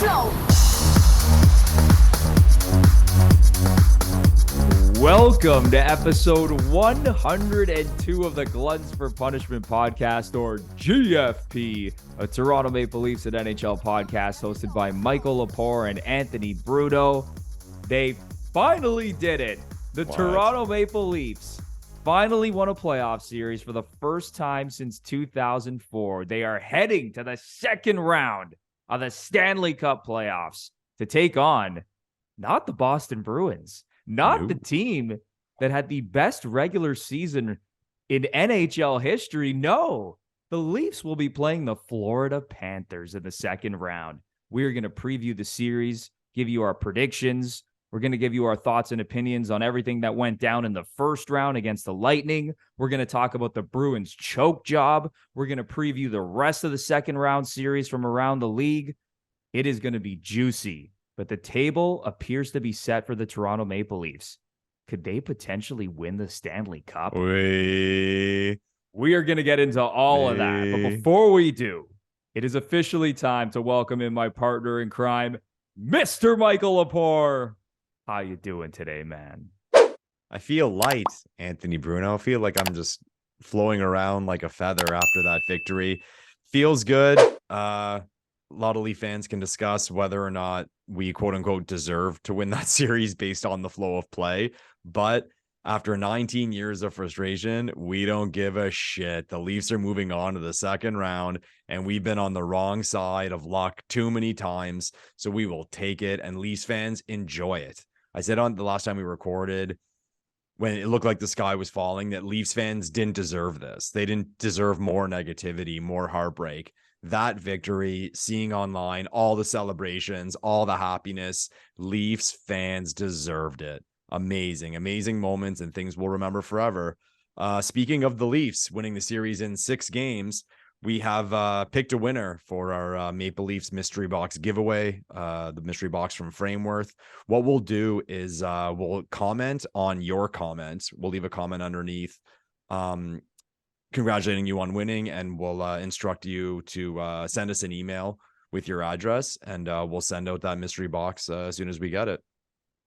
flow. Welcome to episode 102 of the Gluttons For Punishment Podcast, or GFP, a Toronto Maple Leafs and NHL podcast hosted by Michael Lepore and Anthony Bruno. They finally did it. The Toronto Maple Leafs finally won a playoff series for the first time since 2004. They are heading to the second round of the Stanley Cup playoffs to take on not the Boston Bruins, not the team that had the best regular season in NHL history. No, the Leafs will be playing the Florida Panthers in the second round. We're going to preview the series, give you our predictions. We're going to give you our thoughts and opinions on everything that went down in the first round against the Lightning. We're going to talk about the Bruins choke job. We're going to preview the rest of the second round series from around the league. It is going to be juicy, but the table appears to be set for the Toronto Maple Leafs. Could they potentially win the Stanley Cup? We are going to get into all of that. But before we do, it is officially time to welcome in my partner in crime, Mr. Michael Lepore. How you doing today, man? I feel light, Anthony Bruno. I feel like I'm just flowing around like a feather after that victory. Feels good. A lot of Leaf fans can discuss whether or not we quote unquote deserve to win that series based on the flow of play. But after 19 years of frustration, we don't give a shit. The Leafs are moving on to the second round, and we've been on the wrong side of luck too many times. So we will take it, and Leafs fans enjoy it. I said on the last time we recorded, when it looked like the sky was falling, that Leafs fans didn't deserve this. They didn't deserve more negativity, more heartbreak. That victory, seeing online, all the celebrations, all the happiness, Leafs fans deserved it. Amazing moments and things we'll remember forever. Speaking of the Leafs winning the series in 6 games, we have picked a winner for our Maple Leafs mystery box giveaway, the mystery box from Frameworth. What we'll do is we'll comment on your comments. We'll leave a comment underneath congratulating you on winning, and we'll instruct you to send us an email with your address, and we'll send out that mystery box as soon as we get it.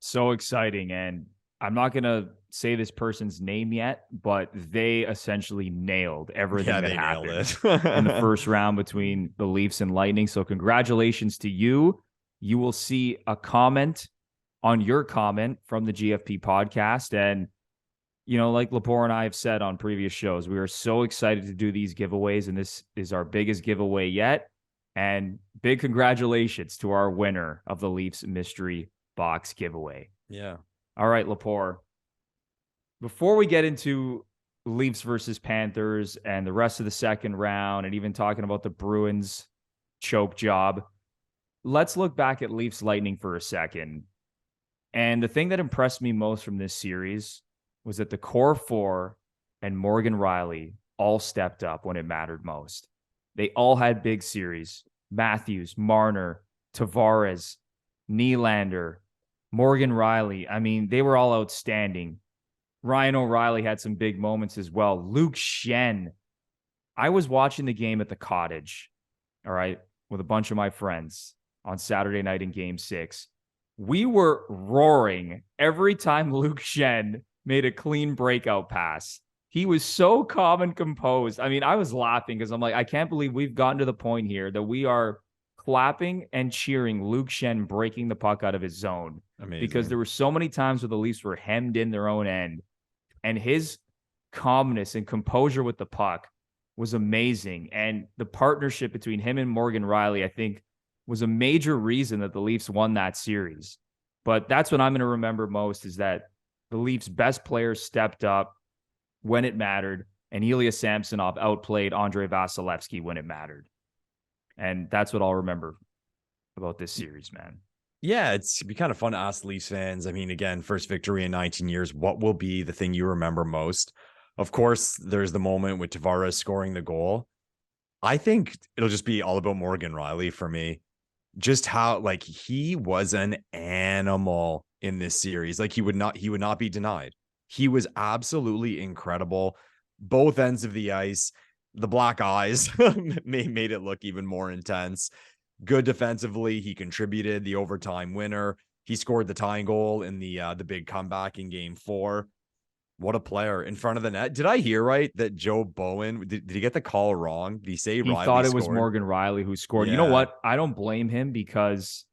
So exciting. And I'm not going to say this person's name yet, but they essentially nailed everything that happened in the first round between the Leafs and Lightning. So congratulations to you. You will see a comment on your comment from the GFP podcast. And, you know, like Lepore and I have said on previous shows, we are so excited to do these giveaways, and this is our biggest giveaway yet. And big congratulations to our winner of the Leafs mystery box giveaway. Yeah. All right, Lepore. Before we get into Leafs versus Panthers and the rest of the second round, and even talking about the Bruins choke job, let's look back at Leafs Lightning for a second. And the thing that impressed me most from this series was that the core four and Morgan Rielly all stepped up when it mattered most. They all had big series. Matthews, Marner, Tavares, Nylander, Morgan Rielly. I mean, they were all outstanding. Ryan O'Reilly had some big moments as well. Luke Schenn. I was watching the game at the Cottage, all right, with a bunch of my friends on Saturday night in Game 6. We were roaring every time Luke Schenn made a clean breakout pass. He was so calm and composed. I mean, I was laughing because I'm like, I can't believe we've gotten to the point here that we are clapping and cheering Luke Schenn breaking the puck out of his zone. Amazing. Because there were so many times where the Leafs were hemmed in their own end, and his calmness and composure with the puck was amazing. And the partnership between him and Morgan Rielly, I think, was a major reason that the Leafs won that series. But that's what I'm going to remember most, is that the Leafs' best players stepped up when it mattered, and Ilya Samsonov outplayed Andrei Vasilevsky when it mattered. And that's what I'll remember about this series, man. Yeah, it's be kind of fun to ask Leafs fans. I mean, again, first victory in 19 years. What will be the thing you remember most? Of course, there's the moment with Tavares scoring the goal. I think it'll just be all about Morgan Rielly for me. Just how, like, he was an animal in this series. Like, he would not be denied. He was absolutely incredible. Both ends of the ice. The black eyes made it look even more intense. good defensively. He contributed the overtime winner. He scored the tying goal in the big comeback in game 4. What a player in front of the net. Did I hear right that Joe Bowen, did he get the call wrong? Did he say He Riley thought it scored? was Morgan Riley who scored. You know Yeah. what? I don't blame him because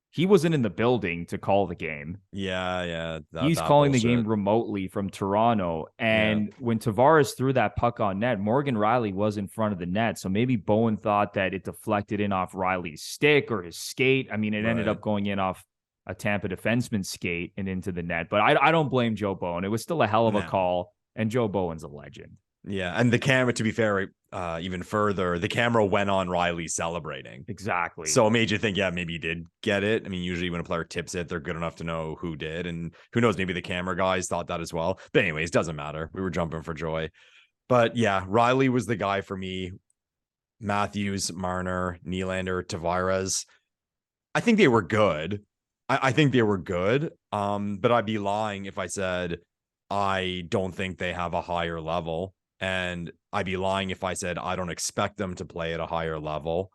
he wasn't in the building to call the game. Yeah. He's calling the game remotely from Toronto. And when Tavares threw that puck on net, Morgan Riley was in front of the net. So maybe Bowen thought that it deflected in off Riley's stick or his skate. I mean, it ended up going in off a Tampa defenseman's skate and into the net. But I don't blame Joe Bowen. It was still a hell of a call. And Joe Bowen's a legend. Yeah. And the camera, to be fair, even further, the camera went on Riley celebrating. Exactly. So it made you think, yeah, maybe he did get it. I mean, usually when a player tips it, they're good enough to know who did. And who knows, maybe the camera guys thought that as well. But anyways, doesn't matter. We were jumping for joy. But yeah, Riley was the guy for me. Matthews, Marner, Nylander, Tavares. I think they were good. I think they were good. But I'd be lying if I said I don't think they have a higher level. And I'd be lying if I said I don't expect them to play at a higher level.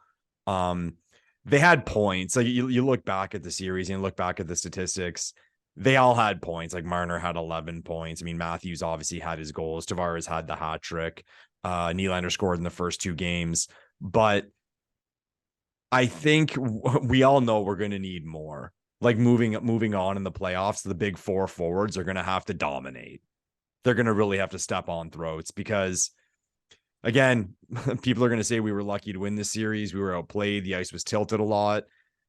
They had points. Like you look back at the series and look back at the statistics. They all had points. Like Marner had 11 points. I mean, Matthews obviously had his goals. Tavares had the hat trick. Nylander scored in the first 2 games. But I think we all know we're going to need more. Like moving on in the playoffs, the big 4 forwards are going to have to dominate. They're going to really have to step on throats because, again, people are going to say we were lucky to win this series. We were outplayed. The ice was tilted a lot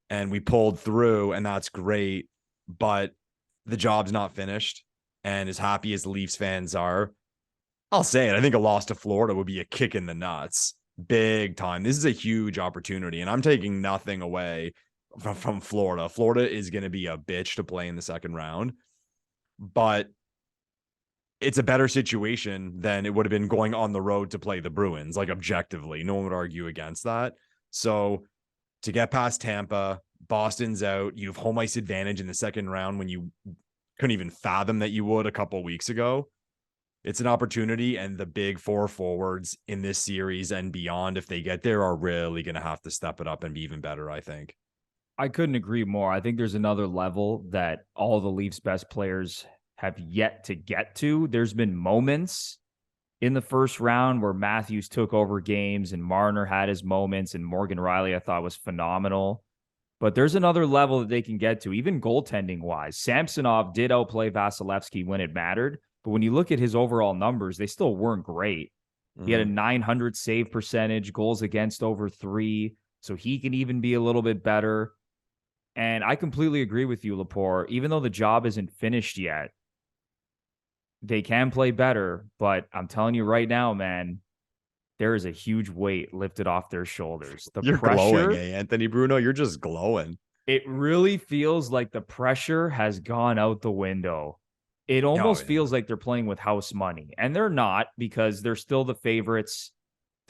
and we pulled through, and that's great. But the job's not finished. And as happy as the Leafs fans are, I'll say it. I think a loss to Florida would be a kick in the nuts. Big time. This is a huge opportunity, and I'm taking nothing away from Florida. Florida is going to be a bitch to play in the second round, but it's a better situation than it would have been going on the road to play the Bruins. Like objectively, no one would argue against that. So to get past Tampa, Boston's out. You have home ice advantage in the second round when you couldn't even fathom that you would a couple of weeks ago. It's an opportunity, and the big 4 forwards in this series and beyond, if they get there, are really going to have to step it up and be even better, I think. I couldn't agree more. I think there's another level that all the Leafs' best players have yet to get to. There's been moments in the first round where Matthews took over games and Marner had his moments, and Morgan Riley I thought was phenomenal. But there's another level that they can get to, even goaltending-wise. Samsonov did outplay Vasilevsky when it mattered, but when you look at his overall numbers, they still weren't great. He had a 900 save percentage, goals against over 3, so he can even be a little bit better. And I completely agree with you, Lepore. Even though the job isn't finished yet, they can play better. But I'm telling you right now, man, there is a huge weight lifted off their shoulders. You're glowing, Anthony Bruno. You're just glowing. It really feels like the pressure has gone out the window. It almost feels like they're playing with house money. And they're not, because they're still the favorites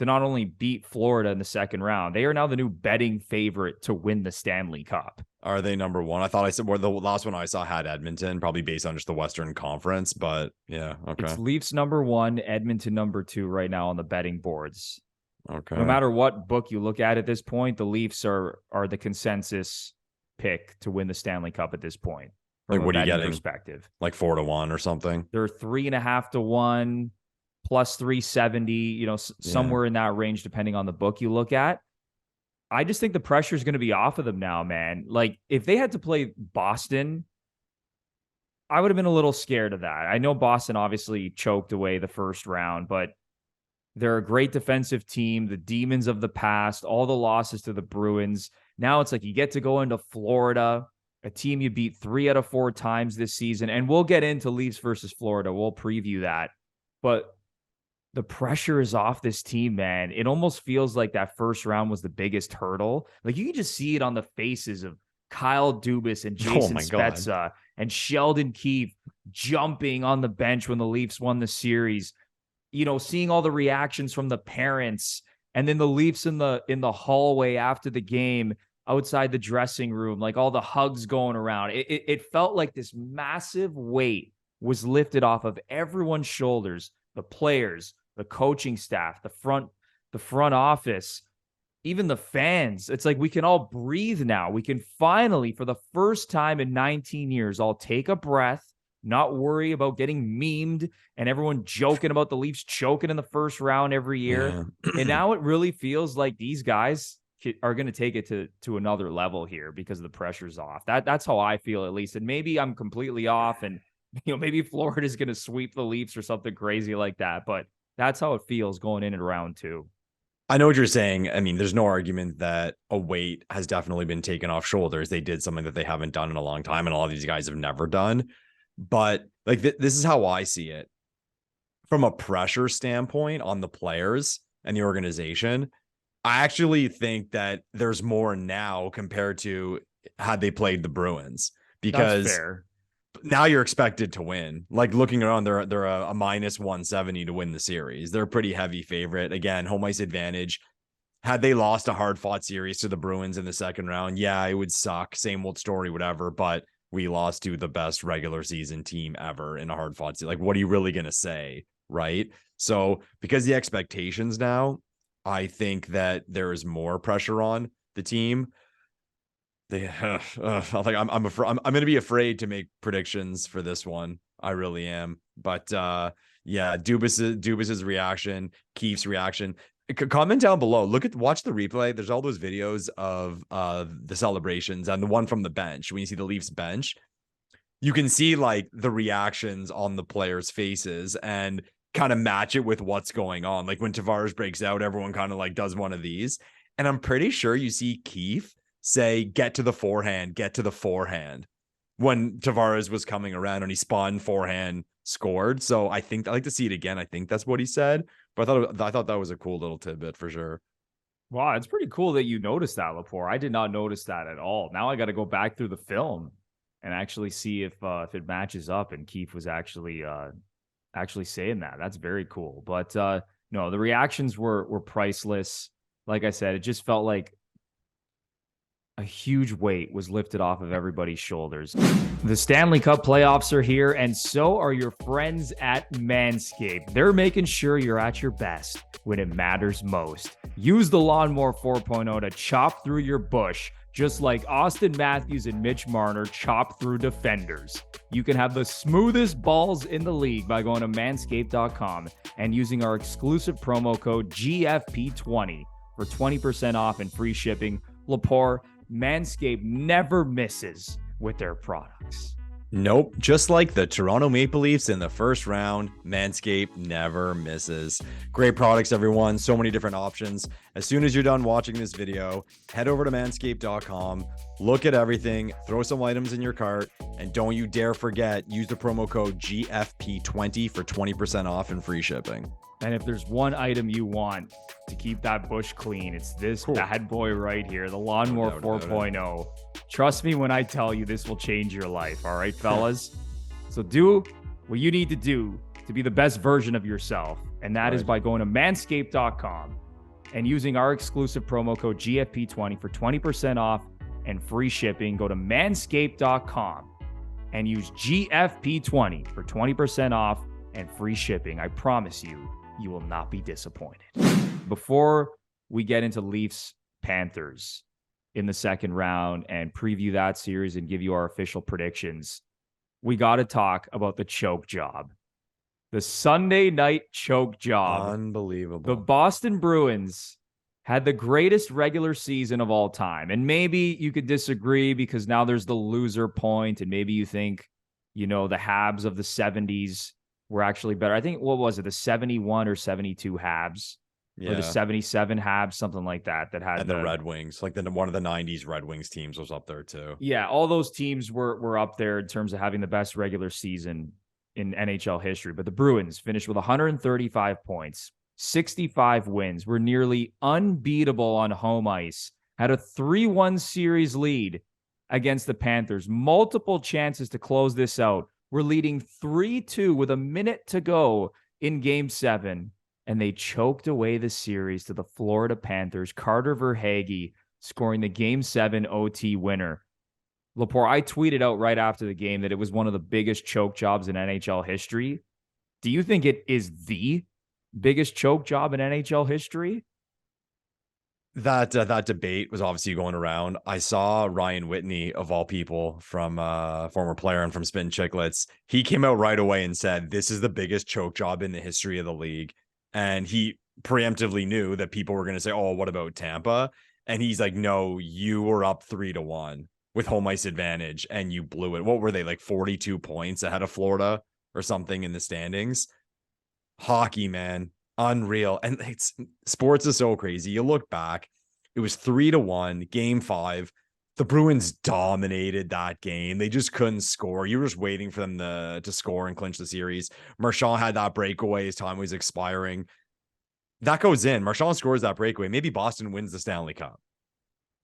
to not only beat Florida in the second round, they are now the new betting favorite to win the Stanley Cup. Are they number 1? I thought I said the last one I saw had Edmonton, probably based on just the Western Conference, but yeah, okay. It's Leafs number 1, Edmonton number 2 right now on the betting boards. Okay. No matter what book you look at this point, the Leafs are the consensus pick to win the Stanley Cup at this point. Like what are you getting? Perspective. Like 4-1 or something? They're 3.5 to 1. Plus 370, somewhere in that range, depending on the book you look at. I just think the pressure is going to be off of them now, man. Like, if they had to play Boston, I would have been a little scared of that. I know Boston obviously choked away the first round, but they're a great defensive team, the demons of the past, all the losses to the Bruins. Now it's like you get to go into Florida, a team you beat 3 out of 4 times this season. And we'll get into Leafs versus Florida. We'll preview that. But the pressure is off this team, man. It almost feels like that first round was the biggest hurdle. Like, you can just see it on the faces of Kyle Dubas and Jason Spezza and Sheldon Keefe jumping on the bench when the Leafs won the series. Seeing all the reactions from the parents, and then the Leafs in the hallway after the game, outside the dressing room, like all the hugs going around. It felt like this massive weight was lifted off of everyone's shoulders. The players, the coaching staff, the front office. even the fans, it's like we can all breathe now. We can finally, for the first time in 19 years, all take a breath, not worry about getting memed and everyone joking about the Leafs choking in the first round every year. Yeah. And now it really feels like these guys are going to take it to another level here because the pressure's off. That's how I feel, at least. And maybe I'm completely off, and maybe Florida's going to sweep the Leafs or something crazy like that. But that's how it feels going in round 2. I know what you're saying. I mean, there's no argument that a weight has definitely been taken off shoulders. They did something that they haven't done in a long time, and a lot of these guys have never done. But like this is how I see it. From a pressure standpoint on the players and the organization, I actually think that there's more now compared to had they played the Bruins, because That's fair. Now you're expected to win. Like looking around, they're a minus 170 to win the series. They're a pretty heavy favorite. Again, home ice advantage. Had they lost a hard fought series to the Bruins in the second round, yeah, it would suck. Same old story, whatever. But we lost to the best regular season team ever in a hard fought series. Like, what are you really going to say? Right. So because the expectations now, I think that there is more pressure on the team. I'm going to be afraid to make predictions for this one. I really am. But yeah, Dubas's reaction, Keefe's reaction. Comment down below. Watch the replay. There's all those videos of the celebrations and the one from the bench. When you see the Leafs bench, you can see like the reactions on the players' faces and kind of match it with what's going on. Like when Tavares breaks out, everyone kind of like does one of these. And I'm pretty sure you see Keefe say, get to the forehand, when Tavares was coming around and he spun forehand, scored. So I think I like to see it again. I think that's what he said, but I thought that was a cool little tidbit for sure. Wow, it's pretty cool that you noticed that, Lepore. I did not notice that at all. Now I got to go back through the film and actually see if it matches up. And Keefe was actually saying that. That's very cool. But no, the reactions were priceless. Like I said, it just felt like a huge weight was lifted off of everybody's shoulders. The Stanley Cup playoffs are here, and so are your friends at MANSCAPED. They're making sure you're at your best when it matters most. Use the Lawnmower 4.0 to chop through your bush, just like Austin Matthews and Mitch Marner chop through defenders. You can have the smoothest balls in the league by going to manscaped.com and using our exclusive promo code GFP20 for 20% off and free shipping. Lepore, Manscaped never misses with their products. Nope. Just like the Toronto Maple Leafs in the first round, Manscaped never misses. Great products, everyone. So many different options. As soon as you're done watching this video, head over to manscaped.com, look at everything, throw some items in your cart, and don't you dare forget, use the promo code GFP20 for 20% off and free shipping. And if there's one item you want to keep that bush clean, it's this bad boy right here, the Lawnmower 4.0. Trust me when I tell you this will change your life. All right, fellas? So do what you need to do to be the best version of yourself. And that is by going to manscaped.com and using our exclusive promo code GFP20 for 20% off and free shipping. Go to manscaped.com and use GFP20 for 20% off and free shipping. I promise you, you will not be disappointed. Before we get into Leafs Panthers in the second round and preview that series and give you our official predictions, we got to talk about the choke job. The Sunday night choke job. Unbelievable. The Boston Bruins had the greatest regular season of all time. And maybe you could disagree because now there's the loser point, and maybe you think, the Habs of the 70s were actually better. I think, what was it, the 71 or 72 Habs? Yeah. Or the 77 Habs, something like that had and the Red Wings. Like one of the 90s Red Wings teams was up there too. Yeah, all those teams were up there in terms of having the best regular season in NHL history. But the Bruins finished with 135 points, 65 wins, were nearly unbeatable on home ice, had a 3-1 series lead against the Panthers, multiple chances to close this out. We're leading 3-2 with a minute to go in Game 7, and they choked away the series to the Florida Panthers. Carter Verhaeghe scoring the Game 7 OT winner. Lepore, I tweeted out right after the game that it was one of the biggest choke jobs in NHL history. Do you think it is the biggest choke job in NHL history? That debate was obviously going around. I saw Ryan Whitney, of all people, from former player and from Spin Chicklets. He came out right away and said, this is the biggest choke job in the history of the league. And he preemptively knew that people were going to say, oh, what about Tampa? And he's like, no, you were up 3-1 with home ice advantage and you blew it. What were they, like 42 points ahead of Florida or something in the standings? Hockey, man. Unreal. And sports is so crazy. You look back, it was 3-1, game 5. The Bruins dominated that game. They just couldn't score. You were just waiting for them to score and clinch the series. Marchand had that breakaway as time was expiring. That goes in. Marchand scores that breakaway. Maybe Boston wins the Stanley Cup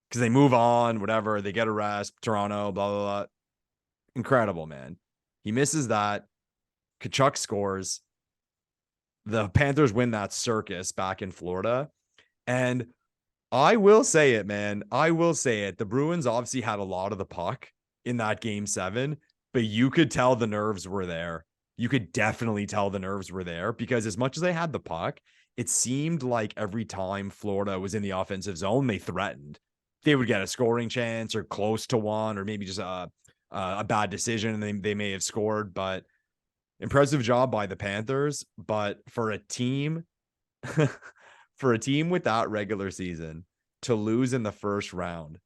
because they move on, whatever. They get a rest. Toronto, blah, blah, blah. Incredible, man. He misses that. Kachuk scores. The Panthers win that circus back in Florida. And I will say it, man. I will say it. The Bruins obviously had a lot of the puck in that game 7, but you could tell the nerves were there. You could definitely tell the nerves were there because as much as they had the puck, it seemed like every time Florida was in the offensive zone, they threatened. They would get a scoring chance or close to one, or maybe just a bad decision and they may have scored, but impressive job by the Panthers. But for a team, with that regular season to lose in the first round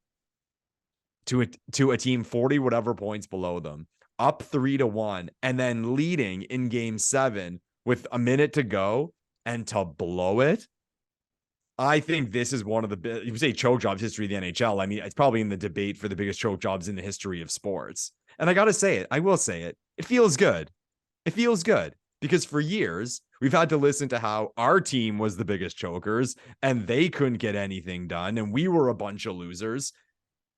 to a team 40 whatever points below them, up 3-1, and then leading in game 7 with a minute to go and to blow it. I think this is one of the, you say choke jobs history of the NHL. I mean, it's probably in the debate for the biggest choke jobs in the history of sports. And I got to say it. I will say it. It feels good. It feels good because for years we've had to listen to how our team was the biggest chokers and they couldn't get anything done. And we were a bunch of losers.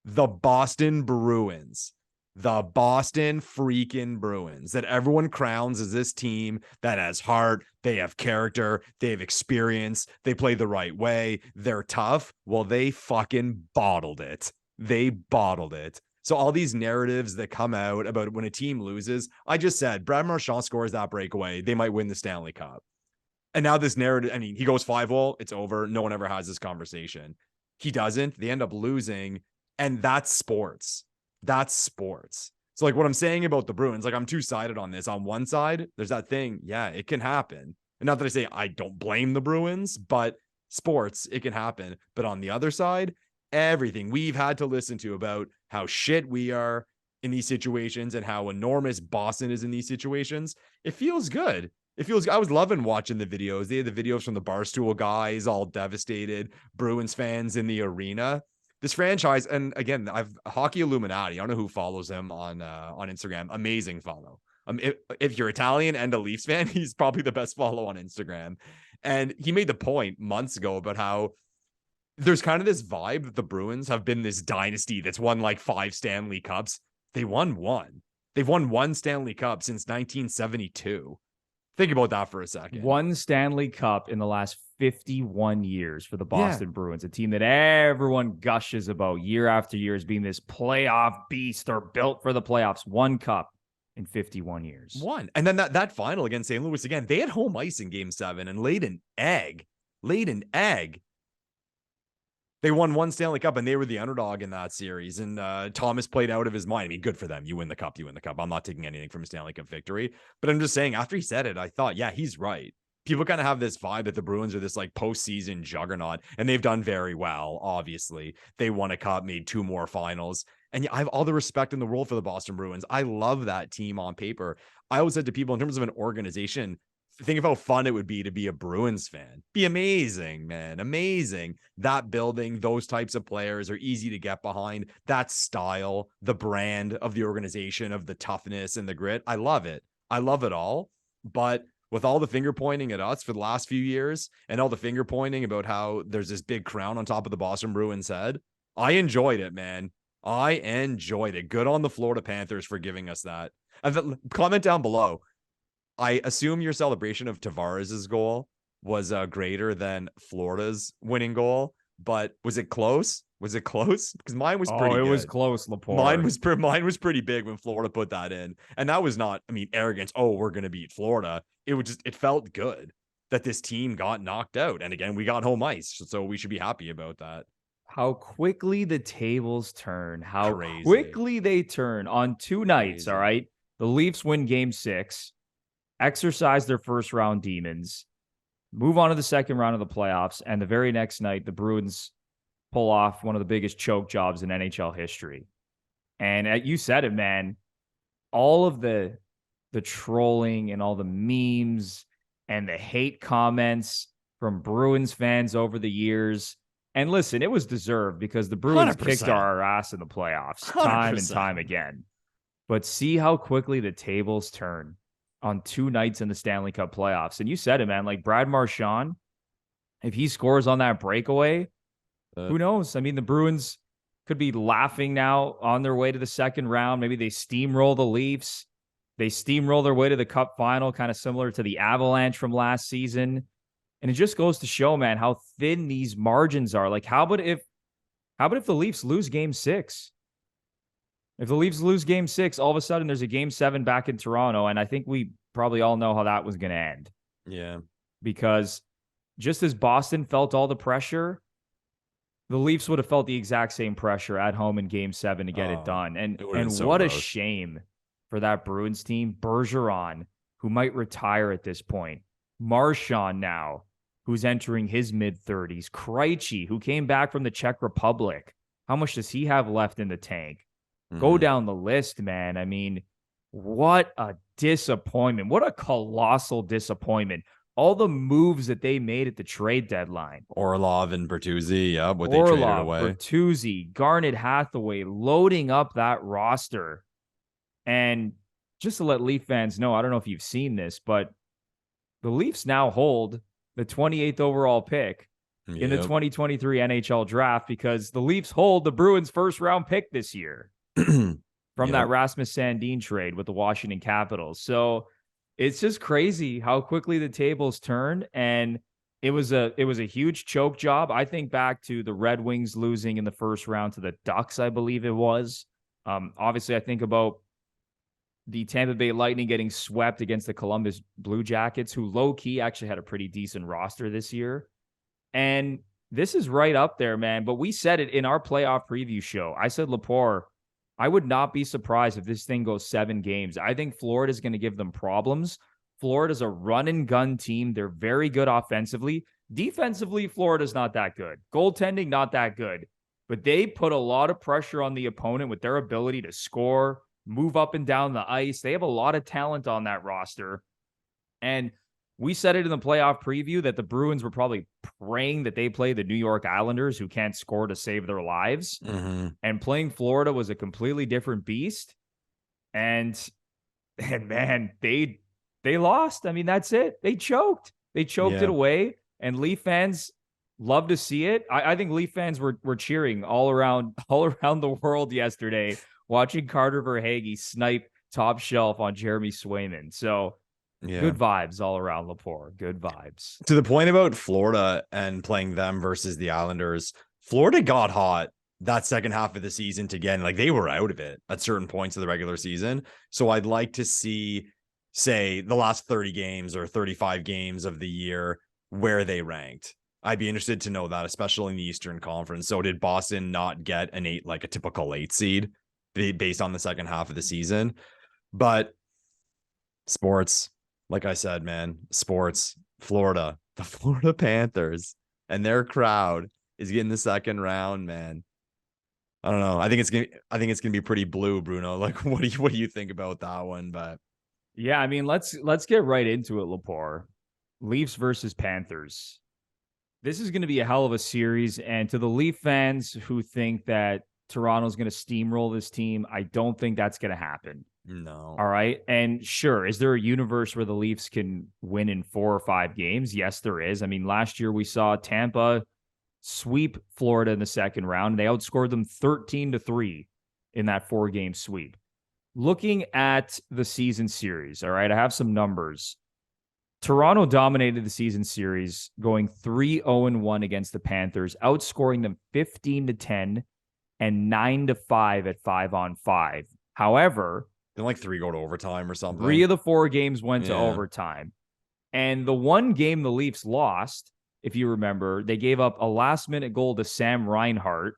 The Boston Bruins, the Boston freaking Bruins that everyone crowns as this team that has heart. They have character. They have experience. They play the right way. They're tough. Well, they fucking bottled it. They bottled it. So all these narratives that come out about when a team loses, I just said, Brad Marchand scores that breakaway, they might win the Stanley Cup. And now this narrative, I mean, he goes 5-0, it's over. No one ever has this conversation. He doesn't. They end up losing. And that's sports. That's sports. So like what I'm saying about the Bruins, like I'm two-sided on this. On one side, there's that thing. Yeah, it can happen. And not that I say I don't blame the Bruins, but sports, it can happen. But on the other side, everything we've had to listen to about how shit we are in these situations and how enormous Boston is in these situations, it feels good. I was loving watching the videos. They had the videos from the Barstool guys, all devastated, Bruins fans in the arena. This franchise, and again, I've Hockey Illuminati. I don't know who follows him on Instagram. Amazing follow. If you're Italian and a Leafs fan, he's probably the best follow on Instagram. And he made the point months ago about how there's kind of this vibe that the Bruins have been this dynasty that's won like 5 Stanley Cups. They won one. They've won 1 Stanley Cup since 1972. Think about that for a second. 1 Stanley Cup in the last 51 years for the Boston Bruins, a team that everyone gushes about year after year as being this playoff beast or built for the playoffs. 1 cup in 51 years. 1. And then that final against St. Louis, again, they had home ice in game 7 and laid an egg. They won 1 Stanley Cup and they were the underdog in that series. And Thomas played out of his mind. I mean, good for them. You win the cup. I'm not taking anything from a Stanley Cup victory, but I'm just saying after he said it, I thought, yeah, he's right. People kind of have this vibe that the Bruins are this like postseason juggernaut, and they've done very well. Obviously, they won a cup, made 2 more finals. And I have all the respect in the world for the Boston Bruins. I love that team on paper. I always said to people, in terms of an organization, think of how fun it would be to be a Bruins fan. Be amazing, man. Amazing. That building, those types of players are easy to get behind. That style, the brand of the organization, of the toughness and the grit. I love it. I love it all. But with all the finger pointing at us for the last few years and all the finger pointing about how there's this big crown on top of the Boston Bruins head, I enjoyed it, man. I enjoyed it. Good on the Florida Panthers for giving us that. Comment down below. I assume your celebration of Tavares' goal was greater than Florida's winning goal, but was it close? Because mine was pretty good. It was close, Lepore. Mine was pretty big when Florida put that in. And that was not, arrogance. Oh, we're going to beat Florida. It felt good. that this team got knocked out. And again, we got home ice, so we should be happy about that. How quickly the tables turn. How Crazy. quickly they turn on 2 nights, Crazy. all right? The Leafs win game 6, exercise their first round demons, move on to the second round of the playoffs, and the very next night, the Bruins pull off one of the biggest choke jobs in NHL history. And you said it, man. All of the trolling and all the memes and the hate comments from Bruins fans over the years. And listen, it was deserved because the Bruins 100%. kicked our ass in the playoffs time 100%. and time again. But see how quickly the tables turn on 2 nights in the Stanley Cup playoffs. And you said it, man, like Brad Marchand, if he scores on that breakaway, who knows? I mean, the Bruins could be laughing now on their way to the second round. Maybe they steamroll the Leafs. They steamroll their way to the Cup final, kind of similar to the Avalanche from last season. And it just goes to show, man, how thin these margins are. Like, how about if the Leafs lose game 6? If the Leafs lose game 6, all of a sudden there's a game 7 back in Toronto. And I think we probably all know how that was going to end. Yeah. Because just as Boston felt all the pressure, the Leafs would have felt the exact same pressure at home in game 7 to get it done. And so what gross. a shame for that Bruins team. Bergeron, who might retire at this point. Marchand now, who's entering his mid-30s. Krejci, who came back from the Czech Republic. How much does he have left in the tank? Go down the list, man. I mean, what a disappointment. What a colossal disappointment. All the moves that they made at the trade deadline. Orlov and Bertuzzi, yeah, what they traded away. Bertuzzi, Garnet Hathaway, loading up that roster. And just to let Leaf fans know, I don't know if you've seen this, but the Leafs now hold the 28th overall pick in the 2023 NHL draft because the Leafs hold the Bruins' first-round pick this year from that Rasmus Sandin trade with the Washington Capitals. So it's just crazy how quickly the tables turn, and it was a huge choke job. I think back to the Red Wings losing in the first round to the Ducks, I believe it was. Obviously, I think about the Tampa Bay Lightning getting swept against the Columbus Blue Jackets, who low-key actually had a pretty decent roster this year. And this is right up there, man. But we said it in our playoff preview show. I said, Lepore, I would not be surprised if this thing goes 7 games. I think Florida's going to give them problems. Florida's a run-and-gun team. They're very good offensively. Defensively, Florida's not that good. Goaltending, not that good. But they put a lot of pressure on the opponent with their ability to score, move up and down the ice. They have a lot of talent on that roster. And we said it in the playoff preview that the Bruins were probably praying that they play the New York Islanders, who can't score to save their lives. And playing Florida was a completely different beast. And man, they lost. I mean, that's it. They choked. They choked it away. And Leaf fans love to see it. I think Leaf fans were cheering all around the world yesterday, watching Carter Verhaeghe snipe top shelf on Jeremy Swayman. So good vibes all around, Lepore. Good vibes. To the point about Florida and playing them versus the Islanders, Florida got hot that second half of the season to again. Like, they were out of it at certain points of the regular season. So I'd like to see, say, the last 30 games or 35 games of the year where they ranked. I'd be interested to know that, especially in the Eastern Conference. So did Boston not get an 8, like a typical 8 seed based on the second half of the season? But sports, like I said, man, sports, Florida, the Florida Panthers and their crowd is getting the second round, man. I don't know. I think it's gonna be pretty blue, Bruno. Like, what do you think about that one? But yeah, I mean, let's get right into it, Lepore. Leafs versus Panthers. This is going to be a hell of a series, and to the Leaf fans who think that Toronto's going to steamroll this team, I don't think that's going to happen. No. All right. And sure, is there a universe where the Leafs can win in 4 or 5 games? Yes, there is. I mean, last year we saw Tampa sweep Florida in the second round. They outscored them 13-3 in that 4-game sweep. Looking at the season series, all right, I have some numbers. Toronto dominated the season series, going 3-0-1 against the Panthers, outscoring them 15-10 and 9-5 at 5-on-5. However, didn't like 3 go to overtime or something? 3 of the 4 games went to overtime. And the one game the Leafs lost, if you remember, they gave up a last-minute goal to Sam Reinhart,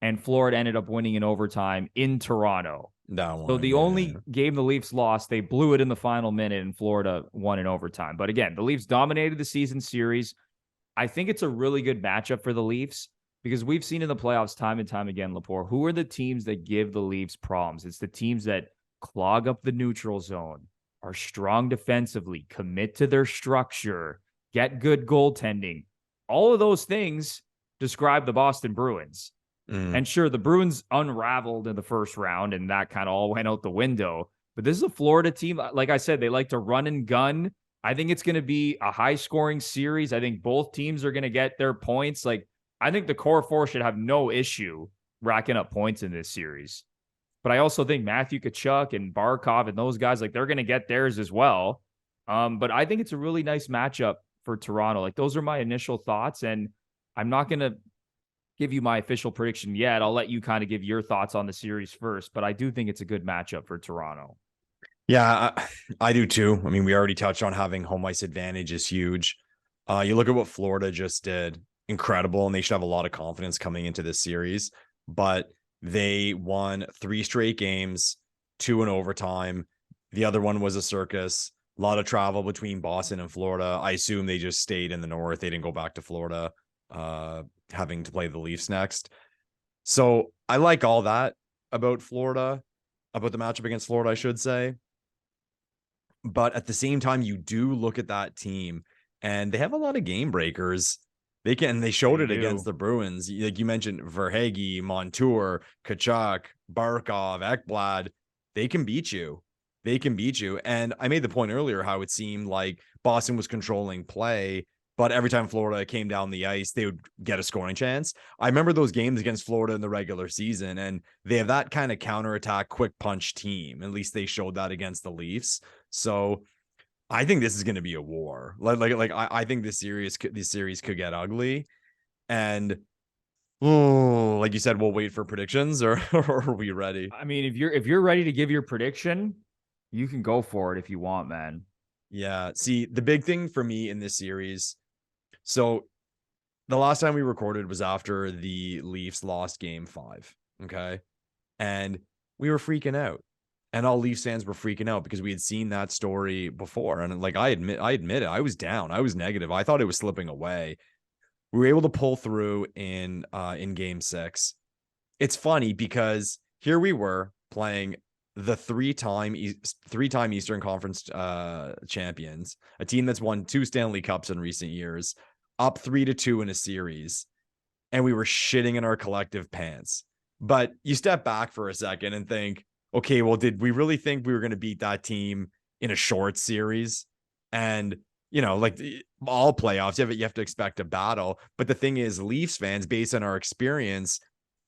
and Florida ended up winning in overtime in Toronto. That one, So the only game the Leafs lost, they blew it in the final minute, and Florida won in overtime. But again, the Leafs dominated the season series. I think it's a really good matchup for the Leafs because we've seen in the playoffs time and time again, Lepore, who are the teams that give the Leafs problems? It's the teams that clog up the neutral zone, are strong defensively, commit to their structure, get good goaltending. All of those things describe the Boston Bruins. And sure, the Bruins unraveled in the first round, and that kind of all went out the window. But this is a Florida team. Like I said, they like to run and gun. I think it's going to be a high-scoring series. I think both teams are going to get their points. Like, I think the core four should have no issue racking up points in this series. But I also think Matthew Tkachuk and Barkov and those guys, like, they're going to get theirs as well. But I think it's a really nice matchup for Toronto. Like, those are my initial thoughts, and I'm not going to give you my official prediction yet. I'll let you kind of give your thoughts on the series first, but I do think it's a good matchup for Toronto. Yeah, I do too. I mean, we already touched on having home ice advantage is huge. You look at what Florida just did, incredible, and they should have a lot of confidence coming into this series, but they won 3 straight games, 2 in overtime. The other one was a circus, a lot of travel between Boston and Florida. I assume they just stayed in the north. They didn't go back to Florida, having to play the Leafs next. So I like all that about Florida, about the matchup against Florida, I should say. But at the same time, you do look at that team and they have a lot of game breakers. They showed it against the Bruins. Like you mentioned, Verhaeghe, Montour, Tkachuk, Barkov, Ekblad, they can beat you. They can beat you. And I made the point earlier how it seemed like Boston was controlling play, but every time Florida came down the ice, they would get a scoring chance. I remember those games against Florida in the regular season, and they have that kind of counterattack, quick punch team. At least they showed that against the Leafs. So I think this is going to be a war. I think this series could get ugly. And like you said, we'll wait for predictions, or are we ready? I mean, if you're ready to give your prediction, you can go for it if you want, man. Yeah. See, the big thing for me in this series. So the last time we recorded was after the Leafs lost game 5. Okay. And we were freaking out. And all Leafs fans were freaking out because we had seen that story before. And like I admit it, I was down. I was negative. I thought it was slipping away. We were able to pull through in game 6. It's funny because here we were playing the three-time Eastern Conference champions, a team that's won 2 Stanley Cups in recent years, up 3-2 in a series, and we were shitting in our collective pants. But you step back for a second and think, okay, well, did we really think we were going to beat that team in a short series? And, you know, like all playoffs, you have to expect a battle. But the thing is, Leafs fans, based on our experience,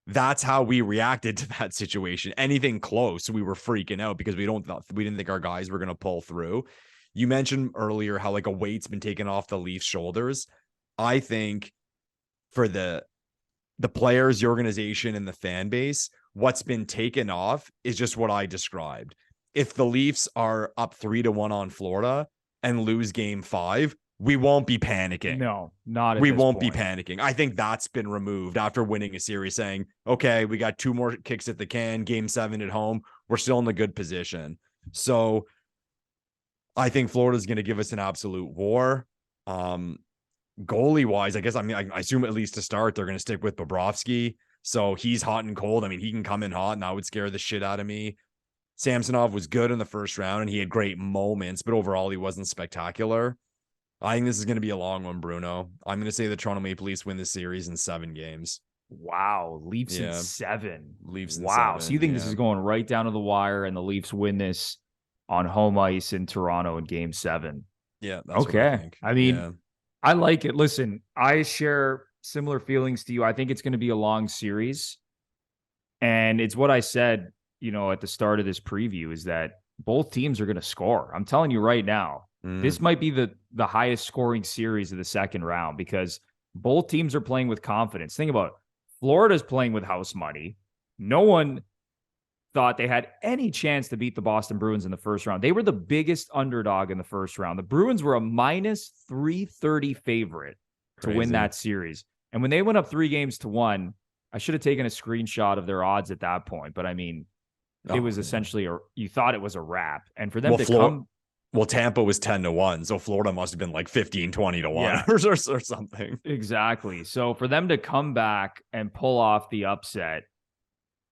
that's how we reacted to that situation. Anything close, we were freaking out because we didn't think our guys were going to pull through. You mentioned earlier how like a weight's been taken off the Leafs' shoulders. I think for the players, the organization, and the fan base, what's been taken off is just what I described. If the Leafs are up 3-1 on Florida and lose game 5, we won't be panicking. No, not at we this won't point. be panicking. I think that's been removed after winning a series, saying, okay, we got 2 more kicks at the can, game 7 at home. We're still in a good position. So I think Florida's going to give us an absolute war. Goalie wise, I guess, I assume at least to start, they're going to stick with Bobrovsky. So he's hot and cold. I mean, he can come in hot and that would scare the shit out of me. Samsonov was good in the first round and he had great moments, but overall he wasn't spectacular. I think this is going to be a long one, Bruno. I'm going to say the Toronto Maple Leafs win this series in 7 games. Wow. Leafs in 7. Leafs in 7. So you think yeah. this is going right down to the wire and the Leafs win this on home ice in Toronto in game 7? Yeah. That's okay. What I think. I mean, I like it. Listen, I share similar feelings to you. I think it's going to be a long series. And it's what I said, you know, at the start of this preview is that both teams are going to score. I'm telling you right now, this might be the highest scoring series of the second round because both teams are playing with confidence. Think about it. Florida's playing with house money. thought they had any chance to beat the Boston Bruins in the first round. They were the biggest underdog in the first round. The Bruins were a minus 330 favorite to win that series. And when they went up 3-1, I should have taken a screenshot of their odds at that point. But I mean, it was essentially you thought it was a wrap. And for them to come. Well, Tampa was 10-1. So Florida must have been like 15-20 or something. Exactly. So for them to come back and pull off the upset.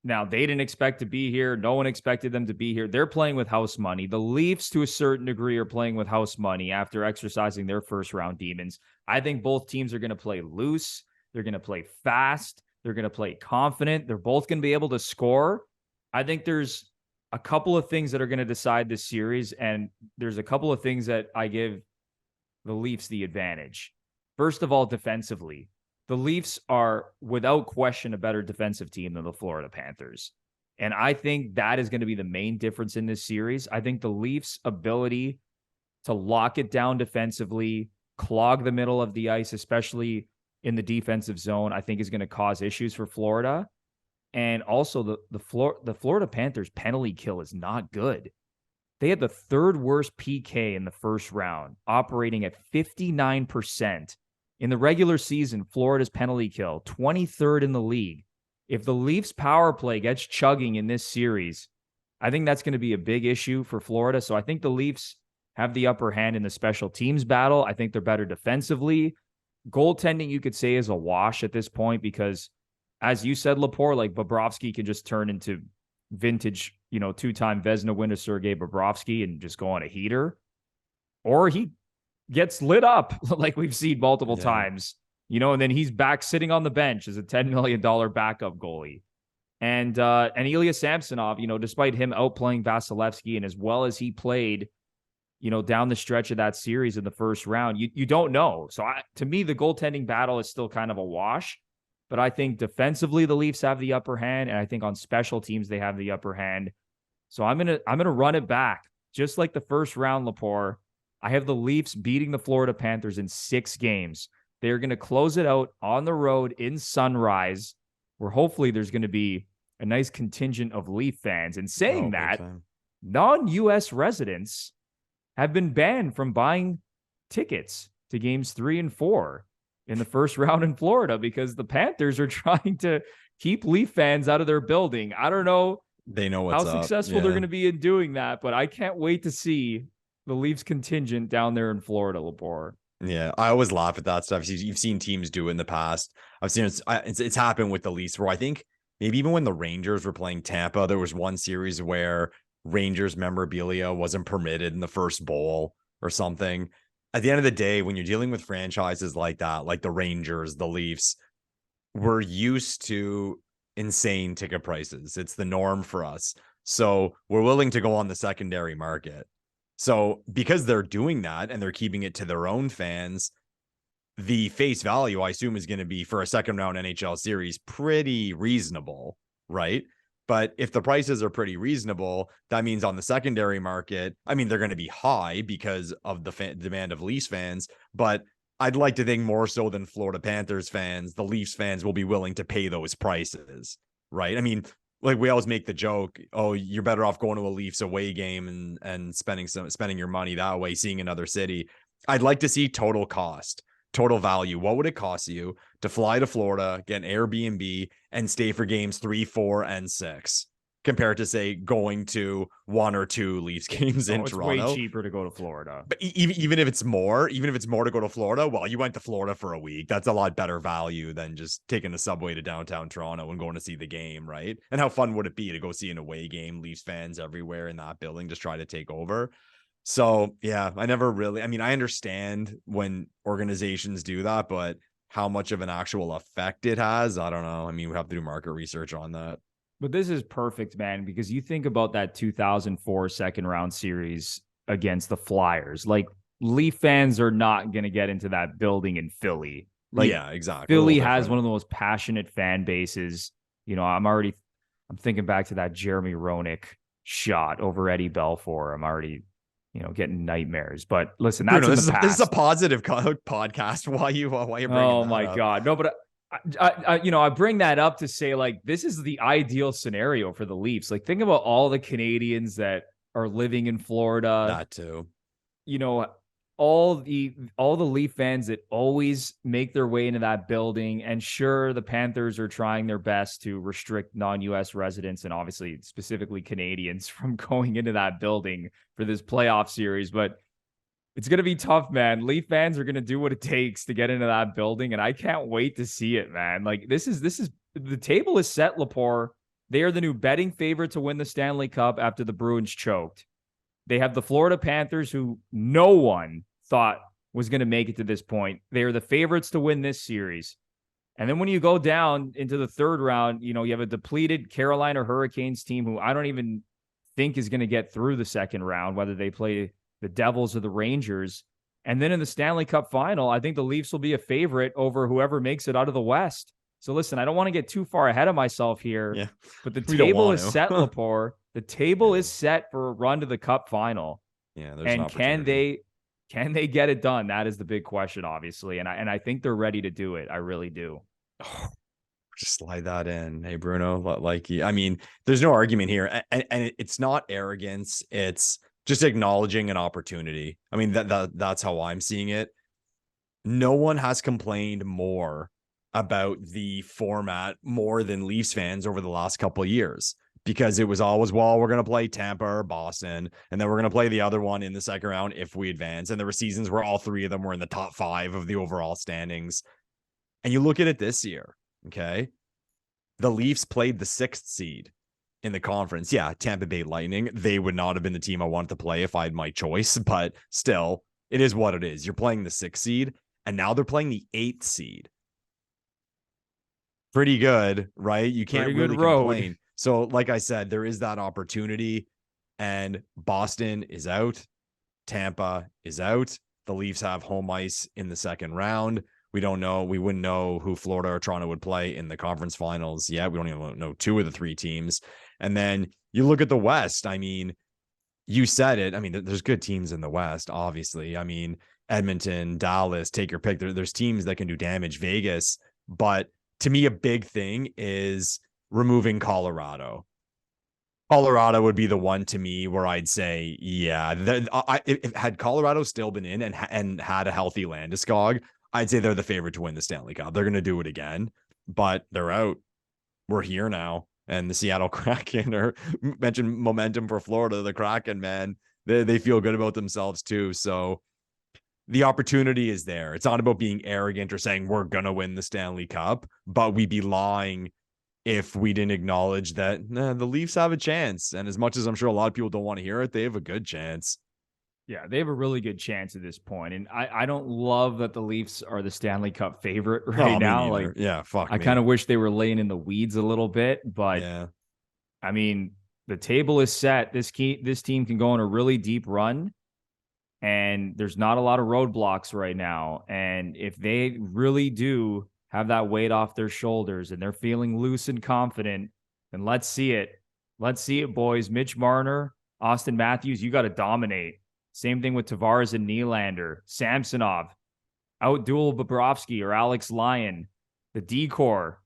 Now, they didn't expect to be here. No one expected them to be here. They're playing with house money. The Leafs, to a certain degree, are playing with house money after exercising their first-round demons. I think both teams are going to play loose. They're going to play fast. They're going to play confident. They're both going to be able to score. I think there's a couple of things that are going to decide this series, and there's a couple of things that I give the Leafs the advantage. First of all, defensively. The Leafs are, without question, a better defensive team than the Florida Panthers. And I think that is going to be the main difference in this series. I think the Leafs' ability to lock it down defensively, clog the middle of the ice, especially in the defensive zone, I think is going to cause issues for Florida. And also, the Florida Panthers penalty kill is not good. They had the third worst PK in the first round, operating at 59%. In the regular season, Florida's penalty kill, 23rd in the league. If the Leafs power play gets chugging in this series, I think that's going to be a big issue for Florida. So I think the Leafs have the upper hand in the special teams battle. I think they're better defensively. Goaltending, you could say, is a wash at this point because, as you said, Lepore, like Bobrovsky can just turn into vintage, two-time Vezina winner Sergei Bobrovsky and just go on a heater. Or he gets lit up like we've seen multiple times, and then he's back sitting on the bench as a $10 million backup goalie. And Ilya Samsonov, despite him outplaying Vasilevsky and as well as he played, down the stretch of that series in the first round, you don't know. So to me, the goaltending battle is still kind of a wash, but I think defensively the Leafs have the upper hand. And I think on special teams, they have the upper hand. So I'm going to run it back just like the first round, Lepore. I have the Leafs beating the Florida Panthers in 6 games. They're going to close it out on the road in Sunrise, where hopefully there's going to be a nice contingent of Leaf fans. And saying that, non-U.S. residents have been banned from buying tickets to games 3 and 4 in the first round in Florida because the Panthers are trying to keep Leaf fans out of their building. I don't know how successful they're going to be in doing that, but I can't wait to see the Leafs contingent down there in Florida, Lepore. Yeah, I always laugh at that stuff. You've seen teams do it in the past. I've seen it's happened with the Leafs where I think maybe even when the Rangers were playing Tampa, there was one series where Rangers memorabilia wasn't permitted in the first bowl or something. At the end of the day, when you're dealing with franchises like that, like the Rangers, the Leafs, we're used to insane ticket prices. It's the norm for us. So we're willing to go on the secondary market. So because they're doing that and they're keeping it to their own fans, the face value, I assume, is going to be for a second round NHL series pretty reasonable, right? But if the prices are pretty reasonable, that means on the secondary market, I mean, they're going to be high because of the demand of Leafs fans. But I'd like to think more so than Florida Panthers fans, the Leafs fans will be willing to pay those prices, right? I mean, like we always make the joke, oh, you're better off going to a Leafs away game and spending your money that way, seeing another city. I'd like to see total cost, total value. What would it cost you to fly to Florida, get an Airbnb, and stay for games 3, 4, and 6, compared to, say, going to 1 or 2 Leafs games in Toronto? It's way cheaper to go to Florida. But even if it's more to go to Florida, well, you went to Florida for a week. That's a lot better value than just taking the subway to downtown Toronto and going to see the game, right? And how fun would it be to go see an away game, Leafs fans everywhere in that building, just try to take over? So, yeah, I understand when organizations do that, but how much of an actual effect it has, I don't know. I mean, we have to do market research on that. But this is perfect, man, because you think about that 2004 second round series against the Flyers. Like, Leaf fans are not going to get into that building in Philly. Like, yeah, exactly. Philly has one of the most passionate fan bases. I'm thinking back to that Jeremy Roenick shot over Eddie Belfour. I'm already, getting nightmares. But listen, that's this is a positive podcast. Why you bringing Oh my God. No, but I bring that up to say, like, this is the ideal scenario for the Leafs. Like, think about all the Canadians that are living in Florida. That too. You know, all the Leaf fans that always make their way into that building. And sure, the Panthers are trying their best to restrict non-US residents and obviously specifically Canadians from going into that building for this playoff series. But it's going to be tough, man. Leaf fans are going to do what it takes to get into that building, and I can't wait to see it, man. Like, this is the table is set, Lepore. They are the new betting favorite to win the Stanley Cup after the Bruins choked. They have the Florida Panthers, who no one thought was going to make it to this point. They are the favorites to win this series. And then when you go down into the third round, you have a depleted Carolina Hurricanes team who I don't even think is going to get through the second round, whether they play the Devils or the Rangers. And then in the Stanley Cup final, I think the Leafs will be a favorite over whoever makes it out of the West. So listen, I don't want to get too far ahead of myself here, but the table is set, Lepore. The table is set for a run to the Cup final. Yeah, there's and can they get it done? That is the big question, obviously. And I think they're ready to do it. I really do. Oh, just slide that in. Hey, Bruno, like, I mean, there's no argument here. And it's not arrogance. It's just acknowledging an opportunity. I mean, that's how I'm seeing it. No one has complained more about the format more than Leafs fans over the last couple of years, because it was always, well, we're going to play Tampa or Boston, and then we're going to play the other one in the second round if we advance. And there were seasons where all three of them were in the top 5 of the overall standings. And you look at it this year, okay? The Leafs played the 6th seed in the conference. Yeah, Tampa Bay Lightning, they would not have been the team I wanted to play if I had my choice, but still, it is what it is. You're playing the 6th seed, and now they're playing the 8th seed. Pretty good, right? You can't really complain. So, like I said, there is that opportunity, and Boston is out. Tampa is out. The Leafs have home ice in the second round. We don't know. We wouldn't know who Florida or Toronto would play in the conference finals yet. We don't even know 2 of the 3 teams. And then you look at the West. I mean, you said it. I mean, there's good teams in the West, obviously. I mean, Edmonton, Dallas, take your pick. There's teams that can do damage. Vegas. But to me, a big thing is removing Colorado. Colorado would be the one to me where I'd say, yeah, if had Colorado still been in and had a healthy Landeskog, I'd say they're the favorite to win the Stanley Cup. They're going to do it again, but they're out. We're here now. And the Seattle Kraken, or mentioned momentum for Florida, the Kraken, man, they feel good about themselves too. So the opportunity is there. It's not about being arrogant or saying we're going to win the Stanley Cup, but we'd be lying if we didn't acknowledge that the Leafs have a chance. And as much as I'm sure a lot of people don't want to hear it, they have a good chance. Yeah, they have a really good chance at this point. And I don't love that the Leafs are the Stanley Cup favorite right now. Like, yeah, I kind of wish they were laying in the weeds a little bit, but yeah. I mean, the table is set. This team can go on a really deep run, and there's not a lot of roadblocks right now. And if they really do have that weight off their shoulders and they're feeling loose and confident, then let's see it. Let's see it, boys. Mitch Marner, Austin Matthews, you got to dominate. Same thing with Tavares and Nylander, Samsonov, outduel Bobrovsky or Alex Lyon, the D-core,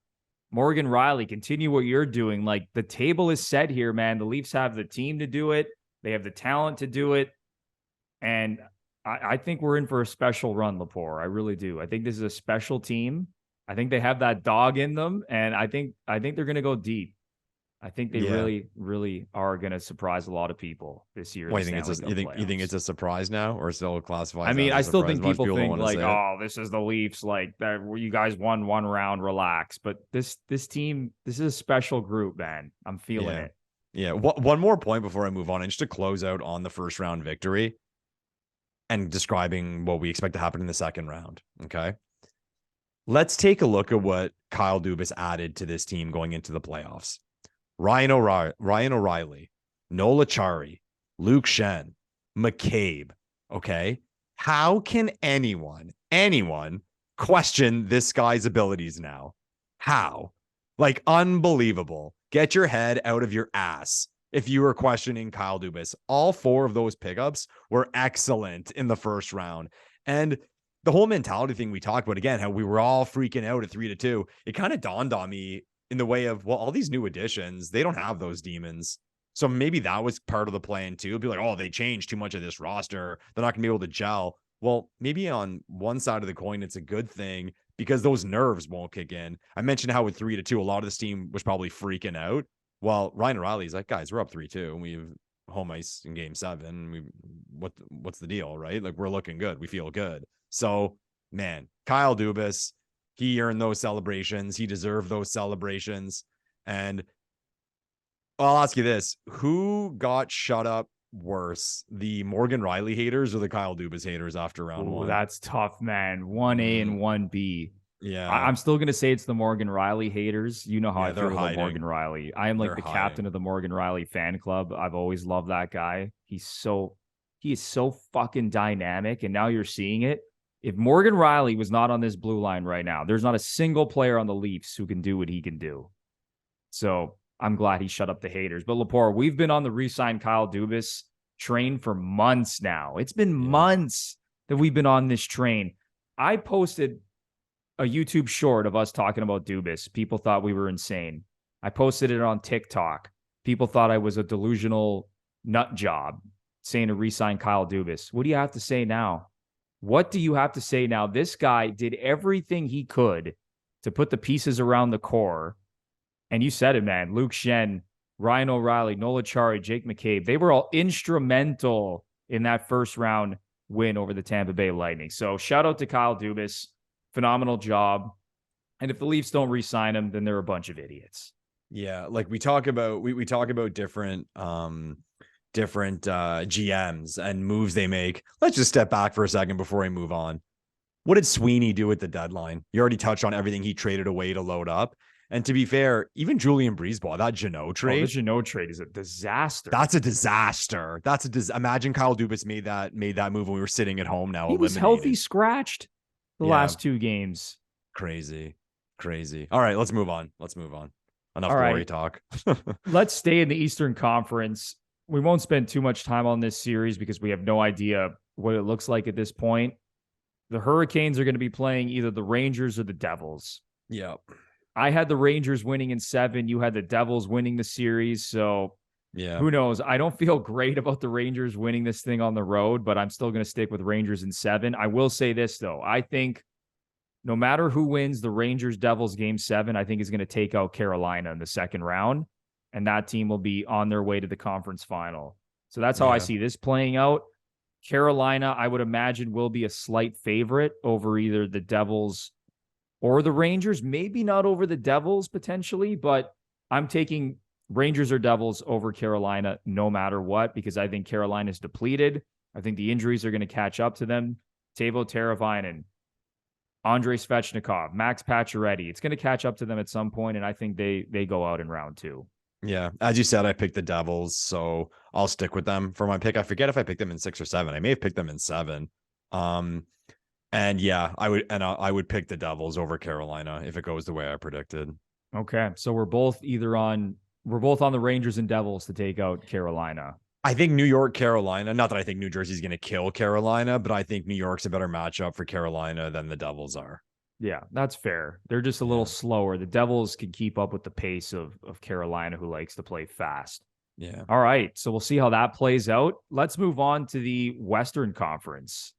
Morgan Riley, continue what you're doing. Like, the table is set here, man. The Leafs have the team to do it. They have the talent to do it. And I think we're in for a special run, Lepore. I really do. I think this is a special team. I think they have that dog in them, and I think they're going to go deep. I think they really, really are going to surprise a lot you think it's a surprise now, or still classified? I mean, I still think people think like, oh, this is the Leafs. Like, you guys won one round, relax. But this team, this is a special group, man. I'm feeling it. Yeah. One more point before I move on, and just to close out on the first round victory and describing what we expect to happen in the second round. Okay. Let's take a look at what Kyle Dubas added to this team going into the playoffs. Ryan O'Reilly, Nola Chari, Luke Shen, McCabe. Okay. How can anyone question this guy's abilities now? How? Like, unbelievable. Get your head out of your ass if you were questioning Kyle Dubas. All 4 of those pickups were excellent in the first round. And the whole mentality thing we talked about, again, how we were all freaking out at 3-2, it kind of dawned on me in the way of, well, all these new additions, they don't have those demons. So maybe that was part of the plan too. Be like, oh, they changed too much of this roster. They're not gonna be able to gel. Well, maybe on one side of the coin, it's a good thing because those nerves won't kick in. I mentioned how with 3-2, a lot of this team was probably freaking out. Well, Ryan O'Reilly's like, guys, we're up 3-2 and we have home ice in game 7. What's the deal, right? Like, we're looking good. We feel good. So, man, Kyle Dubas, he earned those celebrations. He deserved those celebrations. And I'll ask you this. Who got shut up worse, the Morgan Riley haters or the Kyle Dubas haters after round 1? That's tough, man. 1A and 1B. Yeah. I'm still going to say it's the Morgan Riley haters. You know how I feel about Morgan Riley. I am like the captain of the Morgan Riley fan club. I've always loved that guy. He is so fucking dynamic, and now you're seeing it. If Morgan Riley was not on this blue line right now, there's not a single player on the Leafs who can do what he can do. So I'm glad he shut up the haters. But Lepore, we've been on the re-sign Kyle Dubas train for months now. It's been months that we've been on this train. I posted a YouTube short of us talking about Dubas. People thought we were insane. I posted it on TikTok. People thought I was a delusional nut job saying to re-sign Kyle Dubas. What do you have to say now? What do you have to say now? This guy did everything he could to put the pieces around the core. And you said it, man. Luke Schenn, Ryan O'Reilly, Nola Chari, Jake McCabe. They were all instrumental in that first round win over the Tampa Bay Lightning. So shout out to Kyle Dubas. Phenomenal job. And if the Leafs don't re-sign him, then they're a bunch of idiots. Yeah, like we talk about different GMs and moves they make. Let's just step back for a second before we move on. What did Sweeney do at the deadline? You already touched on everything he traded away to load up. And to be fair, even Julian Breezeball, that Jeannot trade. The Jeannot trade is a disaster. That's a disaster. Imagine Kyle Dubas made that move when we were sitting at home now. He was healthy scratched the last 2 games. Crazy. All right, let's move on. Enough glory talk. Let's stay in the Eastern Conference. We won't spend too much time on this series because we have no idea what it looks like at this point. The Hurricanes are going to be playing either the Rangers or the Devils. Yep. I had the Rangers winning in 7. You had the Devils winning the series. So yeah, who knows? I don't feel great about the Rangers winning this thing on the road, but I'm still going to stick with Rangers in 7. I will say this, though. I think no matter who wins the Rangers-Devils game 7, I think is going to take out Carolina in the second round, and that team will be on their way to the conference final. So that's how I see this playing out. Carolina, I would imagine, will be a slight favorite over either the Devils or the Rangers. Maybe not over the Devils potentially, but I'm taking Rangers or Devils over Carolina no matter what, because I think Carolina's depleted. I think the injuries are going to catch up to them. Teuvo Teravainen, Andrei Svechnikov, Max Pacioretty. It's going to catch up to them at some point, and I think they go out in round 2. Yeah, as you said, I picked the Devils, so I'll stick with them for my pick. I forget if I picked them in 6 or 7. I may have picked them in 7. And yeah, I would pick the Devils over Carolina if it goes the way I predicted. Okay, so we're both on the Rangers and Devils to take out Carolina. I think New York, Carolina, not that I think New Jersey's going to kill Carolina, but I think New York's a better matchup for Carolina than the Devils are. Yeah, that's fair. They're just a little slower. The Devils can keep up with the pace of Carolina, who likes to play fast. Yeah. All right, so we'll see how that plays out. Let's move on to the Western Conference.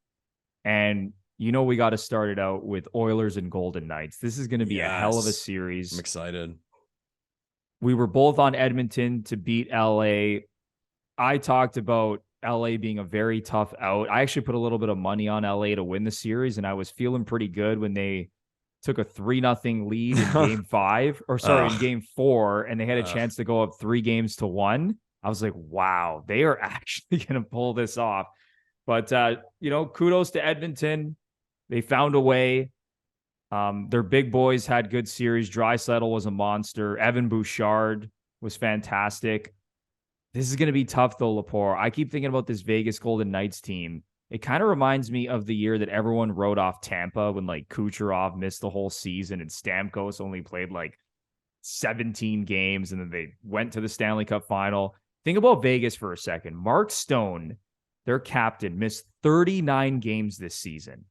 And we got to start it out with Oilers and Golden Knights. This is going to be a hell of a series. I'm excited. We were both on Edmonton to beat LA. I talked about LA being a very tough out. I actually put a little bit of money on LA to win the series, and I was feeling pretty good when they took a 3-0 lead in game 5, in game 4, and they had a chance to go up 3-1. I was like, wow, they are actually going to pull this off. But, kudos to Edmonton. They found a way. Their big boys had good series. Draisaitl was a monster. Evan Bouchard was fantastic. This is going to be tough, though, Lepore. I keep thinking about this Vegas Golden Knights team. It kind of reminds me of the year that everyone wrote off Tampa when, Kucherov missed the whole season and Stamkos only played, 17 games, and then they went to the Stanley Cup final. Think about Vegas for a second. Mark Stone, their captain, missed 39 games this season.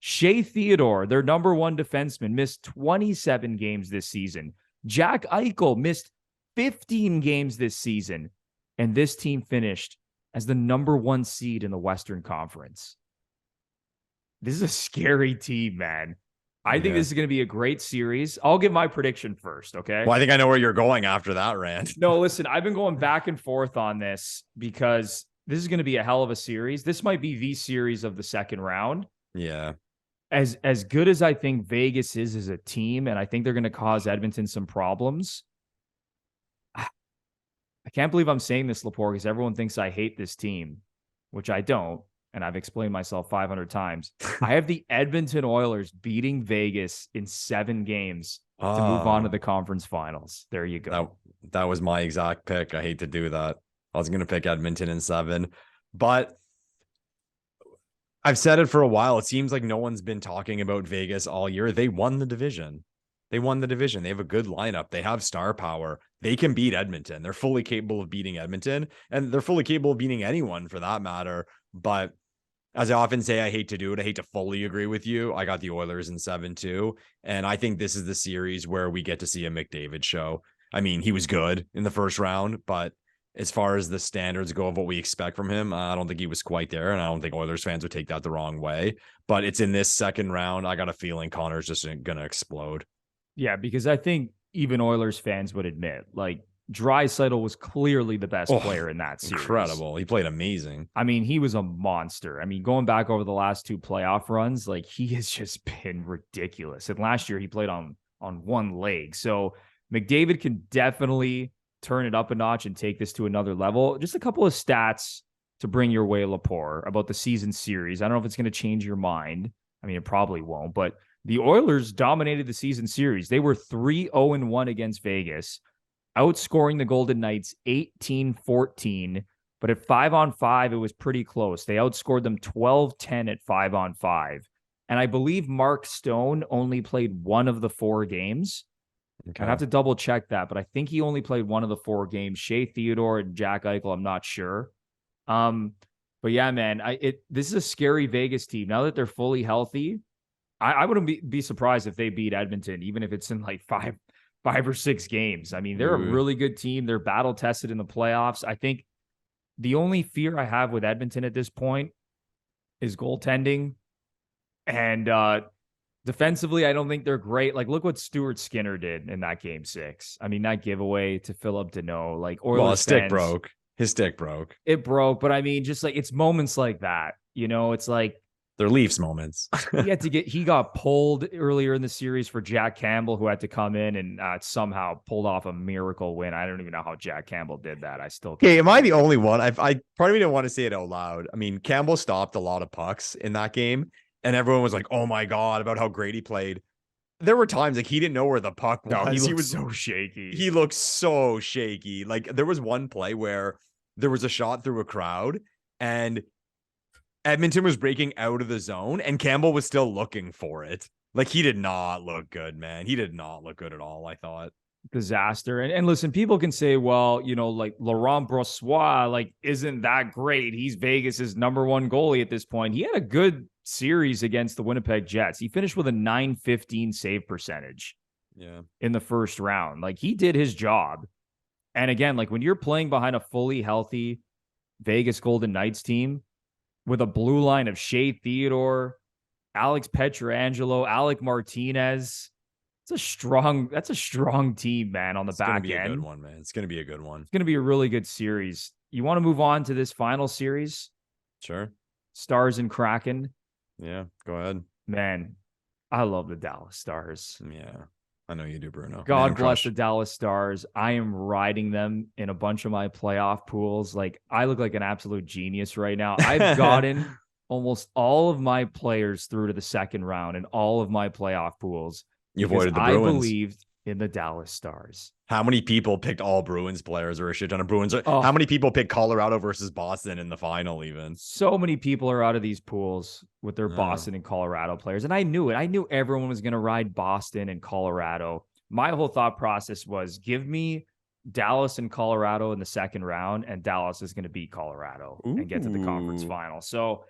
Shea Theodore, their number one defenseman, missed 27 games this season. Jack Eichel missed 15 games this season. And this team finished as the number one seed in the Western Conference. This is a scary team, man. I think this is going to be a great series. I'll give my prediction first, okay? Well, I think I know where you're going after that rant. No, listen, I've been going back and forth on this because this is going to be a hell of a series. This might be the series of the second round. Yeah. As good as I think Vegas is as a team, and I think they're going to cause Edmonton some problems, I can't believe I'm saying this, Lepore, because everyone thinks I hate this team, which I don't, and I've explained myself 500 times. I have the Edmonton Oilers beating Vegas in 7 games to move on to the conference finals. There you go. That was my exact pick. I hate to do that. I was going to pick Edmonton in 7, but I've said it for a while. It seems like no one's been talking about Vegas all year. They won the division. They have a good lineup. They have star power. They can beat Edmonton. They're fully capable of beating Edmonton, and they're fully capable of beating anyone for that matter. But as I often say, I hate to do it. I hate to fully agree with you. I got the Oilers in 7 too. And I think this is the series where we get to see a McDavid show. I mean, he was good in the first round, but as far as the standards go of what we expect from him, I don't think he was quite there. And I don't think Oilers fans would take that the wrong way. But it's in this second round. I got a feeling Connor's just going to explode. Yeah, because I think even Oilers fans would admit, like, Draisaitl was clearly the best player in that series. Incredible. He played amazing. I mean, he was a monster. I mean, going back over the last 2 playoff runs, like, he has just been ridiculous. And last year he played on one leg. So McDavid can definitely turn it up a notch and take this to another level. Just a couple of stats to bring your way, Lepore, about the season series. I don't know if it's going to change your mind. I mean, it probably won't, but the Oilers dominated the season series. They were 3-0-1 against Vegas, outscoring the Golden Knights 18-14. But at 5-on-5, it was pretty close. They outscored them 12-10 at 5-on-5. And I believe Mark Stone only played 1 of the 4 games. Okay. I'd have to double check that, but I think he only played 1 of the 4 games. Shea Theodore and Jack Eichel, I'm not sure. But yeah, man, this is a scary Vegas team. Now that they're fully healthy, I wouldn't be surprised if they beat Edmonton, even if it's in like 5 or 6 games. I mean, they're a really good team. They're battle tested in the playoffs. I think the only fear I have with Edmonton at this point is goaltending. And defensively, I don't think they're great. Like, look what Stuart Skinner did in that game 6. I mean, that giveaway to Philip Deneau, like, Oilers his stick broke. His stick broke. It broke, but I mean, just like, it's moments like that. You know, it's like, they're Leafs moments. he got pulled earlier in the series for Jack Campbell, who had to come in and somehow pulled off a miracle win. I don't even know how Jack Campbell did that. I still can't. Okay, am I the only one? I part of me didn't want to say it out loud. I mean, Campbell stopped a lot of pucks in that game, and everyone was like, "Oh my god," about how great he played. There were times like he didn't know where the puck was. No, he was so shaky. He looked so shaky. Like, there was one play where there was a shot through a crowd, and Edmonton was breaking out of the zone, and Campbell was still looking for it. Like, he did not look good, man. He did not look good at all, I thought. Disaster. And listen, people can say, well, you know, like, Laurent Brossoit, like, isn't that great? He's Vegas's number 1 goalie at this point. He had a good series against the Winnipeg Jets. He finished with a .915 save percentage in the first round. Like, he did his job. And again, like, when you're playing behind a fully healthy Vegas Golden Knights team with a blue line of Shea Theodore, Alex Pietrangelo, Alec Martinez, that's a strong team, man, on the back end. It's going to be a good one, man. It's going to be a good one. It's going to be a really good series. You want to move on to this final series? Sure. Stars and Kraken. Yeah, go ahead. Man, I love the Dallas Stars. Yeah, I know you do, Bruno. God bless the Dallas Stars. I am riding them in a bunch of my playoff pools. Like, I look like an absolute genius right now. I've gotten almost all of my players through to the second round in all of my playoff pools. You avoided the Bruins. I believed in the Dallas Stars. How many people picked all Bruins players or a shit ton of Bruins? How many people picked Colorado versus Boston in the final even? So many people are out of these pools with their Boston and Colorado players. And I knew it. I knew everyone was going to ride Boston and Colorado. My whole thought process was, give me Dallas and Colorado in the second round, and Dallas is going to beat Colorado and get to the conference final. So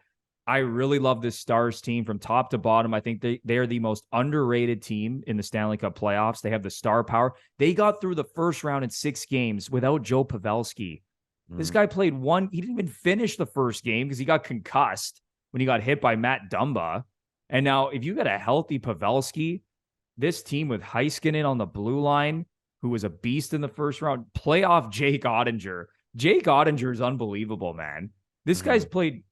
I really love this Stars team from top to bottom. I think they are the most underrated team in the Stanley Cup playoffs. They have the star power. They got through the first round in 6 games without Joe Pavelski. This guy played one. He didn't even finish the first game because he got concussed when he got hit by Matt Dumba. And now if you got a healthy Pavelski, this team with Heiskanen on the blue line, who was a beast in the first round, playoff Jake Ottinger. Jake Ottinger is unbelievable, man. This guy's played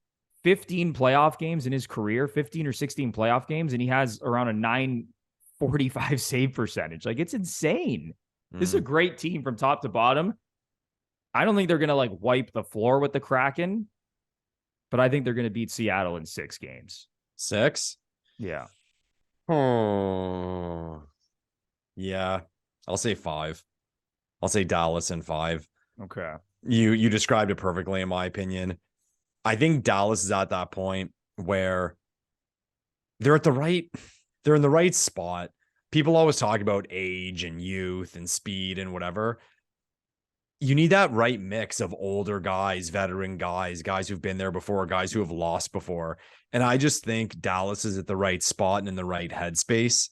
15 playoff games in his career, 15 or 16 playoff games, and he has around a 945 save percentage. Like, it's insane. This is a great team from top to bottom. I don't think they're going to like wipe the floor with the Kraken, but I think they're going to beat Seattle in 6 games. 6? Yeah. Oh, yeah. I'll say 5. I'll say Dallas in 5. Okay. You described it perfectly, in my opinion. I think Dallas is at that point where they're in the right spot. People always talk about age and youth and speed and whatever. You need that right mix of older guys, veteran guys who've been there before, guys who have lost before. And I just think Dallas is at the right spot and in the right headspace.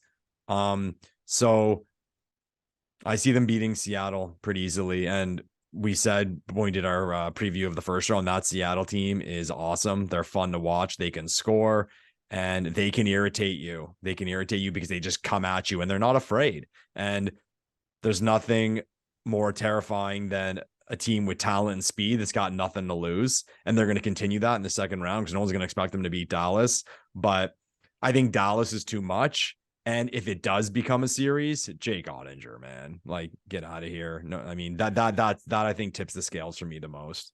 So I see them beating Seattle pretty easily. And we said when we did our preview of the first round, that Seattle team is awesome. They're fun to watch. They can score and they can irritate you. They can irritate you because they just come at you and they're not afraid. And there's nothing more terrifying than a team with talent and speed that's got nothing to lose. And they're going to continue that in the second round because no one's going to expect them to beat Dallas. But I think Dallas is too much. And if it does become a series, Jake Ottinger, man, like, get out of here. No, I mean, that I think tips the scales for me the most.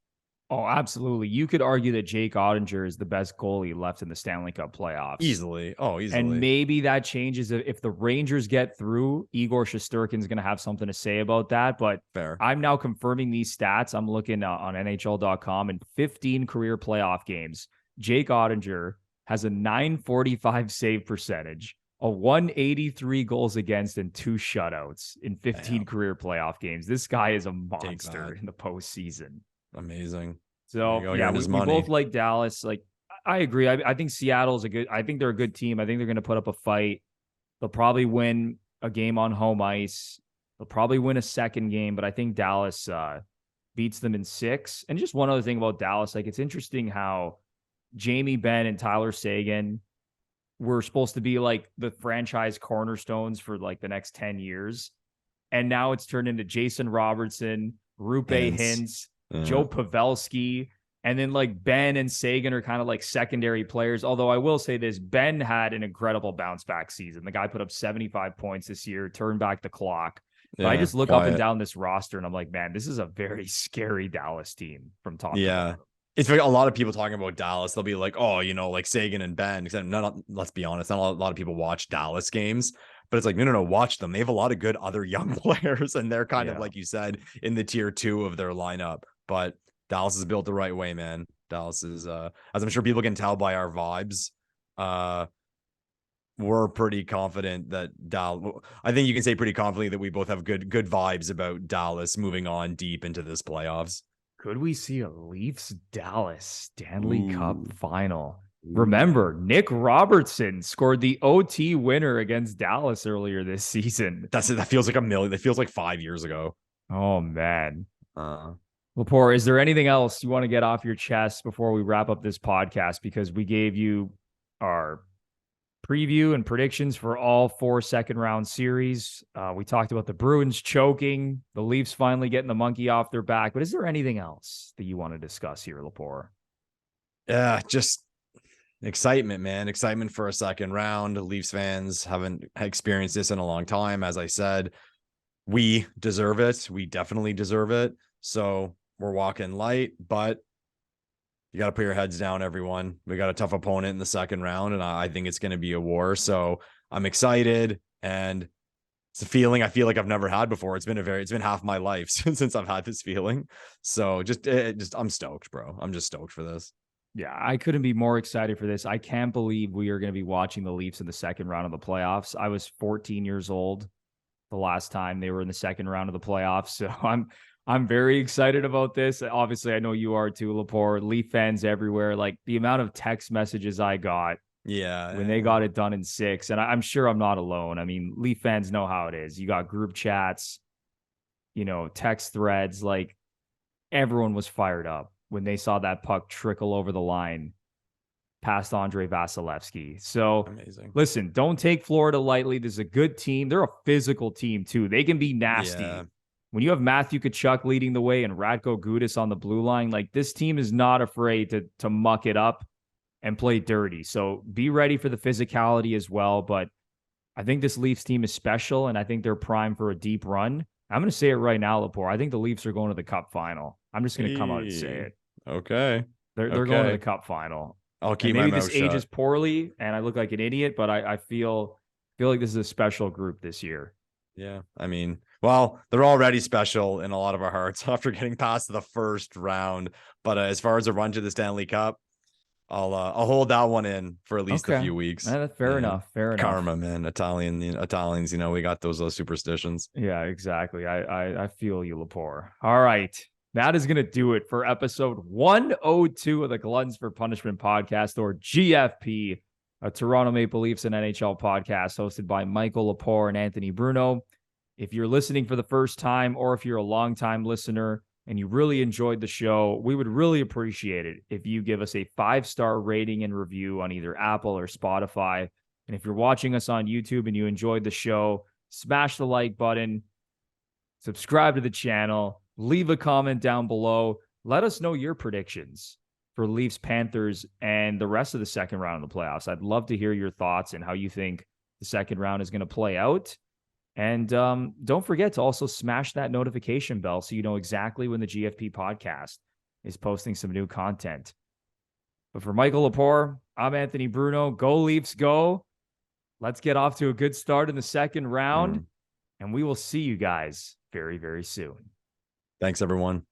Oh, absolutely. You could argue that Jake Ottinger is the best goalie left in the Stanley Cup playoffs. Easily. Oh, easily. And maybe that changes if the Rangers get through. Igor Shesterkin's going to have something to say about that. But fair. I'm now confirming these stats. I'm looking on NHL.com. In 15 career playoff games, Jake Ottinger has a 945 save percentage, a 183 goals against, and 2 shutouts in 15 career playoff games. This guy is a monster in the postseason. Amazing. So yeah, we both like Dallas. Like, I agree. I think Seattle's I think they're a good team. I think they're going to put up a fight. They'll probably win a game on home ice. They'll probably win a second game, but I think Dallas beats them in 6. And just one other thing about Dallas, like, it's interesting how Jamie Benn and Tyler Seguin were supposed to be like the franchise cornerstones for like the next 10 years. And now it's turned into Jason Robertson, Rupe Hintz, Joe Pavelski, and then like Ben and Seguin are kind of like secondary players. Although I will say this, Ben had an incredible bounce back season. The guy put up 75 points this year, turned back the clock. But I just look up and down this roster and I'm like, man, this is a very scary Dallas team from top to bottom. It's like a lot of people talking about Dallas. They'll be like, oh, you know, like Seguin and Ben. Let's be honest, not a lot of people watch Dallas games. But it's like, no, watch them. They have a lot of good other young players, and they're kind of, like you said, in the tier 2 of their lineup. But Dallas is built the right way, man. Dallas is, as I'm sure people can tell by our vibes, we're pretty confident that I think you can say pretty confidently that we both have good vibes about Dallas moving on deep into this playoffs. Could we see a Leafs-Dallas Stanley Cup final? Remember, Nick Robertson scored the OT winner against Dallas earlier this season. That feels like that feels like 5 years ago. Oh, man. Lepore, is there anything else you want to get off your chest before we wrap up this podcast? Because we gave you our preview and predictions for all 4 second-round series. We talked about the Bruins choking, the Leafs finally getting the monkey off their back. But is there anything else that you want to discuss here, Lepore? Yeah, just excitement, man. Excitement for a second round. Leafs fans haven't experienced this in a long time. As I said, we deserve it. We definitely deserve it. So we're walking light, but you got to put your heads down, everyone. We got a tough opponent in the second round, and I think it's going to be a war. So I'm excited, and it's a feeling I feel like I've never had before. It's been half my life since I've had this feeling. So I'm stoked, bro. I'm just stoked for this. Yeah, I couldn't be more excited for this. I can't believe we are going to be watching the Leafs in the second round of the playoffs. I was 14 years old the last time they were in the second round of the playoffs. So I'm very excited about this. Obviously, I know you are too, Lepore. Leaf fans everywhere. Like the amount of text messages I got when they got it done in 6, and I'm sure I'm not alone. I mean, Leaf fans know how it is. You got group chats, text threads. Like everyone was fired up when they saw that puck trickle over the line past Andrei Vasilevsky. So amazing. Listen, don't take Florida lightly. This is a good team. They're a physical team too. They can be nasty. Yeah. When you have Matthew Tkachuk leading the way and Radko Gudas on the blue line, like this team is not afraid to muck it up and play dirty. So be ready for the physicality as well. But I think this Leafs team is special, and I think they're primed for a deep run. I'm going to say it right now, Lepore. I think the Leafs are going to the Cup final. I'm just going to come out and say it. Okay. They're going to the Cup final. I'll keep my my mouth mouth shut. Maybe this ages poorly, and I look like an idiot, but I feel like this is a special group this year. Yeah, I mean, well, they're already special in a lot of our hearts after getting past the first round. But as far as a run to the Stanley Cup, I'll hold that one in for at least a few weeks. That's fair enough. Fair enough. Karma, man. Italians, we got those superstitions. Yeah, exactly. I feel you, Lepore. All right. That is going to do it for episode 102 of the Gluttons For Punishment Podcast, or GFP, a Toronto Maple Leafs and NHL podcast hosted by Michael Lepore and Anthony Bruno. If you're listening for the first time, or if you're a longtime listener and you really enjoyed the show, we would really appreciate it if you give us a 5-star rating and review on either Apple or Spotify. And if you're watching us on YouTube and you enjoyed the show, smash the like button, subscribe to the channel, leave a comment down below. Let us know your predictions for Leafs, Panthers, and the rest of the second round of the playoffs. I'd love to hear your thoughts and how you think the second round is going to play out. And don't forget to also smash that notification bell so you know exactly when the GFP podcast is posting some new content. But for Michael Lepore, I'm Anthony Bruno. Go Leafs, go. Let's get off to a good start in the second round, and we will see you guys very, very soon. Thanks, everyone.